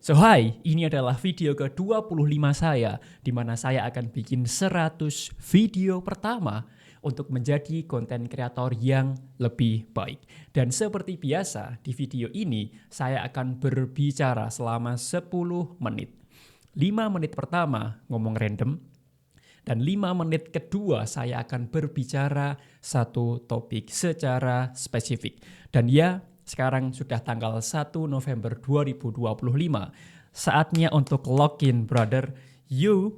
So hi, ini adalah video ke-25 saya, di mana saya akan bikin 100 video pertama untuk menjadi konten kreator yang lebih baik. Dan seperti biasa, di video ini saya akan berbicara selama 10 menit. 5 menit pertama ngomong random, dan 5 menit kedua saya akan berbicara satu topik secara spesifik. Dan ya, sekarang sudah tanggal 1 November 2025. Saatnya untuk login, brother. You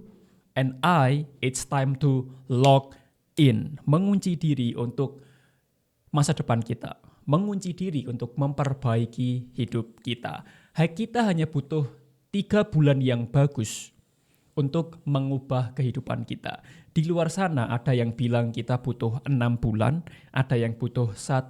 and I, it's time to log in. Mengunci diri untuk masa depan kita. Mengunci diri untuk memperbaiki hidup kita. Kita hanya butuh 3 bulan yang bagus untuk mengubah kehidupan kita. Di luar sana ada yang bilang kita butuh 6 bulan, ada yang butuh 1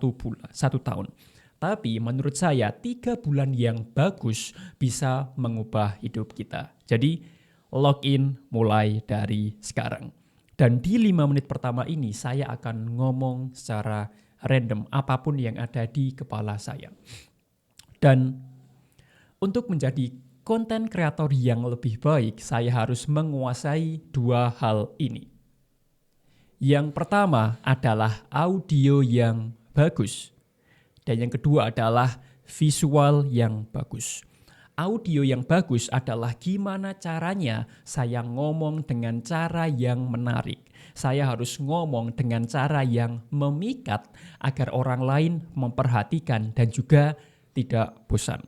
tahun. Tapi menurut saya 3 bulan yang bagus bisa mengubah hidup kita. Jadi login mulai dari sekarang. Dan di 5 menit pertama ini saya akan ngomong secara random apapun yang ada di kepala saya. Dan untuk menjadi konten kreator yang lebih baik, saya harus menguasai 2 hal ini. Yang pertama adalah audio yang bagus. Dan yang kedua adalah visual yang bagus. Audio yang bagus adalah gimana caranya saya ngomong dengan cara yang menarik. Saya harus ngomong dengan cara yang memikat agar orang lain memperhatikan dan juga tidak bosan.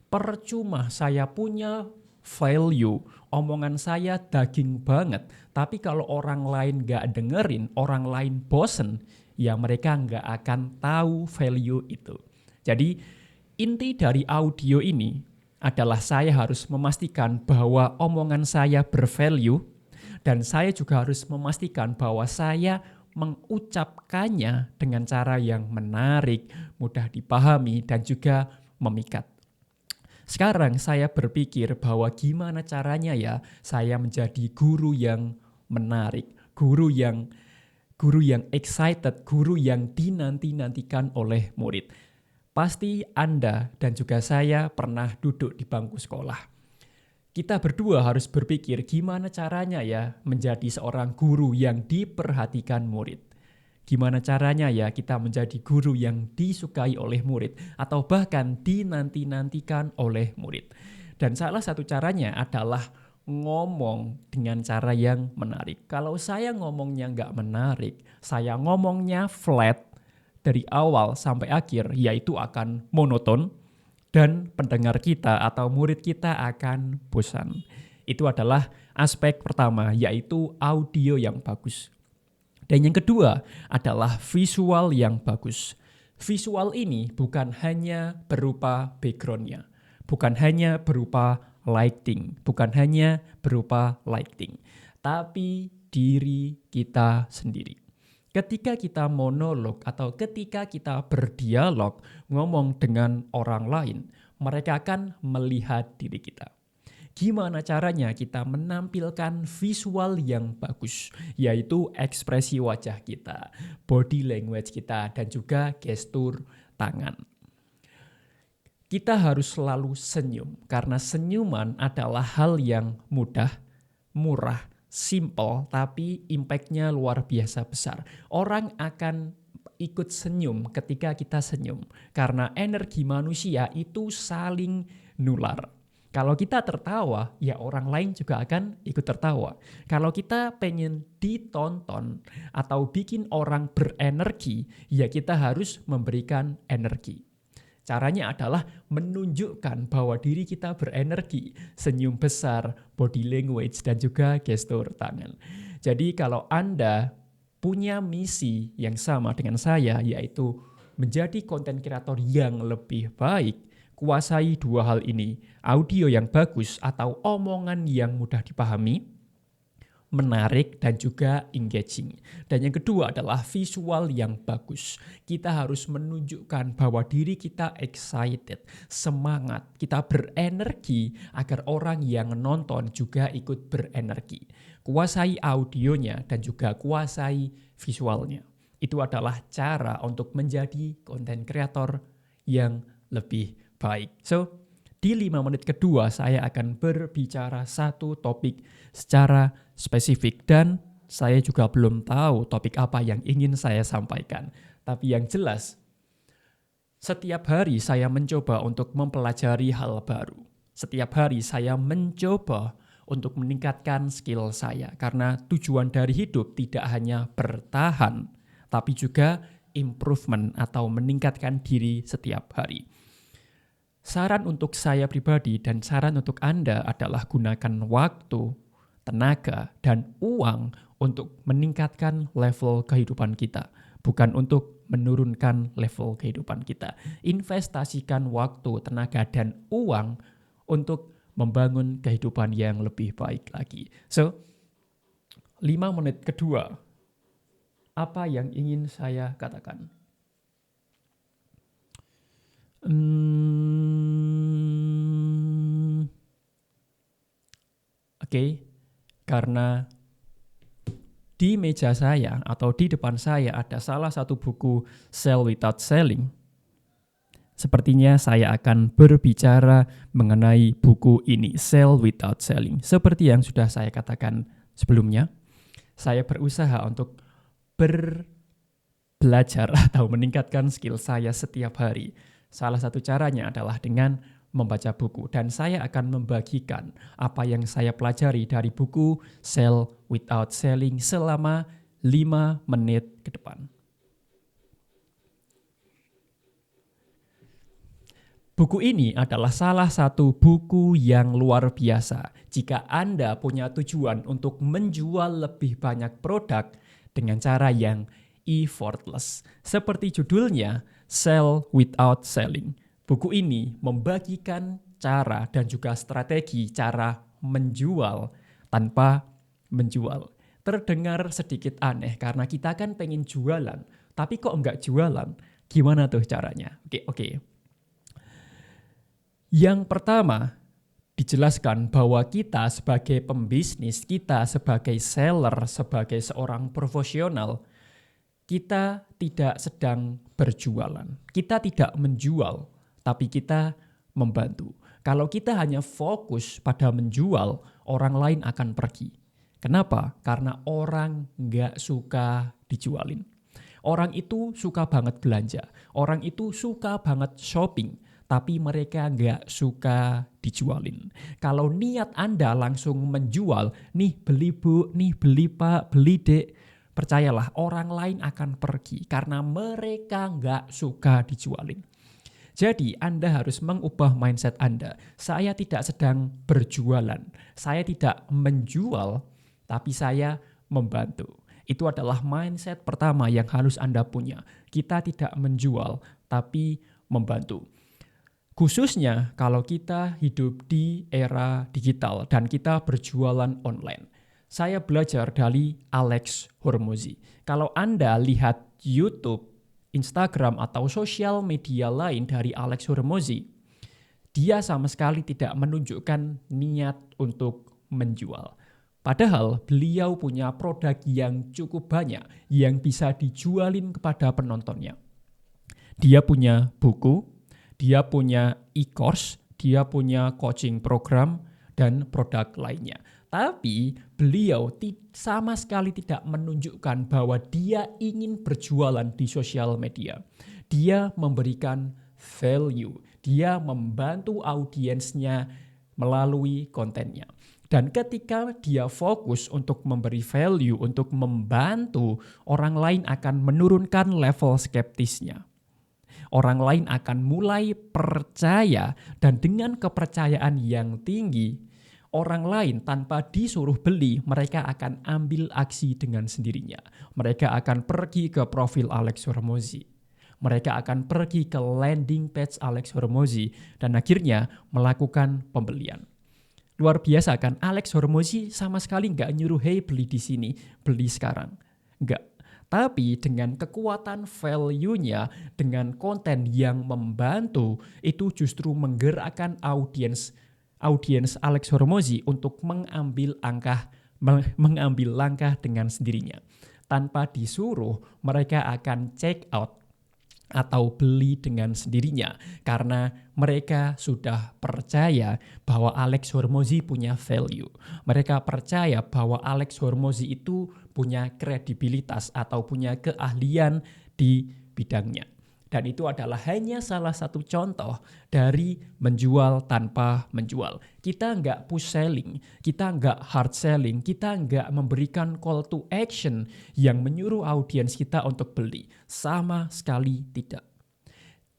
Percuma saya punya value, omongan saya daging banget, tapi kalau orang lain gak dengerin, orang lain bosen, ya mereka gak akan tahu value itu. Jadi inti dari audio ini adalah saya harus memastikan bahwa omongan saya bervalue, dan saya juga harus memastikan bahwa saya mengucapkannya dengan cara yang menarik, mudah dipahami, dan juga memikat. Sekarang saya berpikir bahwa gimana caranya ya saya menjadi guru yang menarik, guru yang excited, guru yang dinanti-nantikan oleh murid. Pasti Anda dan juga saya pernah duduk di bangku sekolah. Kita berdua harus berpikir gimana caranya ya menjadi seorang guru yang diperhatikan murid. Gimana caranya ya kita menjadi guru yang disukai oleh murid atau bahkan dinanti-nantikan oleh murid. Dan salah satu caranya adalah ngomong dengan cara yang menarik. Kalau saya ngomongnya nggak menarik, saya ngomongnya flat dari awal sampai akhir, yaitu akan monoton dan pendengar kita atau murid kita akan bosan. Itu adalah aspek pertama, yaitu audio yang bagus. Dan yang kedua adalah visual yang bagus. Visual ini bukan hanya berupa background-nya, bukan hanya berupa lighting, tapi diri kita sendiri. Ketika kita monolog atau ketika kita berdialog, ngomong dengan orang lain, mereka akan melihat diri kita. Gimana caranya kita menampilkan visual yang bagus, yaitu ekspresi wajah kita, body language kita, dan juga gestur tangan. Kita harus selalu senyum, karena senyuman adalah hal yang mudah, murah, simple, tapi impact-nya luar biasa besar. Orang akan ikut senyum ketika kita senyum, karena energi manusia itu saling nular. Kalau kita tertawa, ya orang lain juga akan ikut tertawa. Kalau kita pengen ditonton atau bikin orang berenergi, ya kita harus memberikan energi. Caranya adalah menunjukkan bahwa diri kita berenergi, senyum besar, body language, dan juga gestur tangan. Jadi kalau Anda punya misi yang sama dengan saya, yaitu menjadi konten kreator yang lebih baik, kuasai 2 hal ini, audio yang bagus atau omongan yang mudah dipahami, menarik dan juga engaging. Dan yang kedua adalah visual yang bagus. Kita harus menunjukkan bahwa diri kita excited, semangat, kita berenergi agar orang yang nonton juga ikut berenergi. Kuasai audionya dan juga kuasai visualnya. Itu adalah cara untuk menjadi konten kreator yang lebih baik. So, Di 5 menit kedua saya akan berbicara satu topik secara spesifik dan saya juga belum tahu topik apa yang ingin saya sampaikan. Tapi yang jelas, setiap hari saya mencoba untuk mempelajari hal baru. Setiap hari saya mencoba untuk meningkatkan skill saya. Karena tujuan dari hidup tidak hanya bertahan, tapi juga improvement atau meningkatkan diri setiap hari. Saran untuk saya pribadi dan saran untuk Anda adalah gunakan waktu, tenaga, dan uang untuk meningkatkan level kehidupan kita, bukan untuk menurunkan level kehidupan kita. Investasikan waktu, tenaga, dan uang untuk membangun kehidupan yang lebih baik lagi. So, 5 menit kedua, apa yang ingin saya katakan? Oke, karena di meja saya atau di depan saya ada salah satu buku Sell Without Selling. Sepertinya saya akan berbicara mengenai buku ini, Sell Without Selling. Seperti yang sudah saya katakan sebelumnya, saya berusaha untuk belajar atau meningkatkan skill saya setiap hari. Salah satu caranya adalah dengan membaca buku. Dan saya akan membagikan apa yang saya pelajari dari buku Sell Without Selling selama 5 menit ke depan. Buku ini adalah salah satu buku yang luar biasa. Jika Anda punya tujuan untuk menjual lebih banyak produk dengan cara yang effortless. Seperti judulnya, Sell Without Selling. Buku ini membagikan cara dan juga strategi cara menjual tanpa menjual. Terdengar sedikit aneh karena kita kan pengen jualan, tapi kok enggak jualan? Gimana tuh caranya? Oke. Yang pertama, dijelaskan bahwa kita sebagai pembisnis, kita sebagai seller, sebagai seorang profesional, kita tidak sedang berjualan. Kita tidak menjual, tapi kita membantu. Kalau kita hanya fokus pada menjual, orang lain akan pergi. Kenapa? Karena orang nggak suka dijualin. Orang itu suka banget belanja. Orang itu suka banget shopping. Tapi mereka nggak suka dijualin. Kalau niat Anda langsung menjual, nih beli bu, nih beli pak, beli dek, percayalah orang lain akan pergi karena mereka nggak suka dijualin. Jadi Anda harus mengubah mindset Anda. Saya tidak sedang berjualan, saya tidak menjual, tapi saya membantu. Itu adalah mindset pertama yang harus Anda punya. Kita tidak menjual, tapi membantu. Khususnya kalau kita hidup di era digital dan kita berjualan online. Saya belajar dari Alex Hormozi. Kalau Anda lihat YouTube, Instagram, atau sosial media lain dari Alex Hormozi, dia sama sekali tidak menunjukkan niat untuk menjual. Padahal beliau punya produk yang cukup banyak yang bisa dijualin kepada penontonnya. Dia punya buku, dia punya e-course, dia punya coaching program, dan produk lainnya. Tapi beliau sama sekali tidak menunjukkan bahwa dia ingin berjualan di sosial media. Dia memberikan value, dia membantu audiensnya melalui kontennya. Dan ketika dia fokus untuk memberi value, untuk membantu, orang lain akan menurunkan level skeptisnya. Orang lain akan mulai percaya dan dengan kepercayaan yang tinggi, orang lain tanpa disuruh beli, mereka akan ambil aksi dengan sendirinya. Mereka akan pergi ke profil Alex Hormozi. Mereka akan pergi ke landing page Alex Hormozi dan akhirnya melakukan pembelian. Luar biasa kan, Alex Hormozi sama sekali nggak nyuruh, hey beli di sini, beli sekarang. Nggak. Tapi dengan kekuatan value-nya, dengan konten yang membantu, itu justru menggerakkan audiens Alex Hormozi untuk mengambil langkah dengan sendirinya. Tanpa disuruh, mereka akan check out. atau beli dengan sendirinya karena mereka sudah percaya bahwa Alex Hormozi punya value. Mereka percaya bahwa Alex Hormozi itu punya kredibilitas atau punya keahlian di bidangnya. Dan itu adalah hanya salah satu contoh dari menjual tanpa menjual. Kita nggak push selling, kita nggak hard selling, kita nggak memberikan call to action yang menyuruh audiens kita untuk beli. Sama sekali tidak.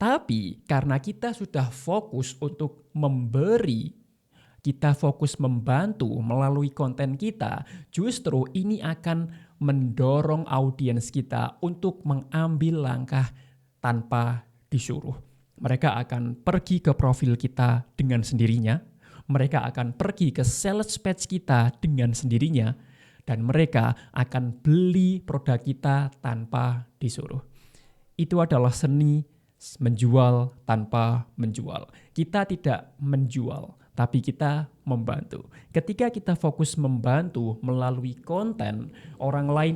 Tapi karena kita sudah fokus untuk memberi, kita fokus membantu melalui konten kita, justru ini akan mendorong audiens kita untuk mengambil langkah tanpa disuruh. Mereka akan pergi ke profil kita dengan sendirinya, mereka akan pergi ke sales page kita dengan sendirinya, dan mereka akan beli produk kita tanpa disuruh. Itu adalah seni menjual tanpa menjual. Kita tidak menjual, tapi kita membantu. Ketika kita fokus membantu melalui konten, orang lain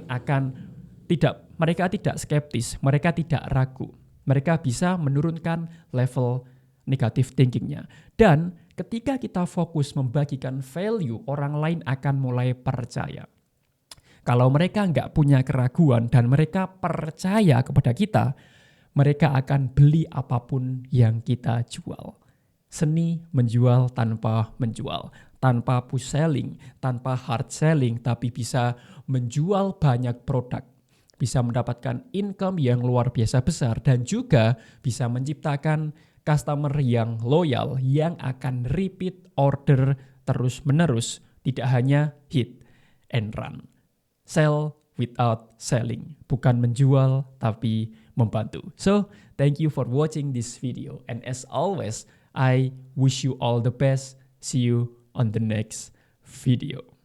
mereka tidak skeptis, mereka tidak ragu. Mereka bisa menurunkan level negative thinkingnya. Dan ketika kita fokus membagikan value, orang lain akan mulai percaya. Kalau mereka nggak punya keraguan dan mereka percaya kepada kita, mereka akan beli apapun yang kita jual. Seni menjual tanpa menjual, tanpa push selling, tanpa hard selling, tapi bisa menjual banyak produk, bisa mendapatkan income yang luar biasa besar, dan juga bisa menciptakan customer yang loyal, yang akan repeat order terus-menerus, tidak hanya hit and run. Sell without selling, bukan menjual tapi membantu. So, thank you for watching this video, and as always, I wish you all the best. See you on the next video.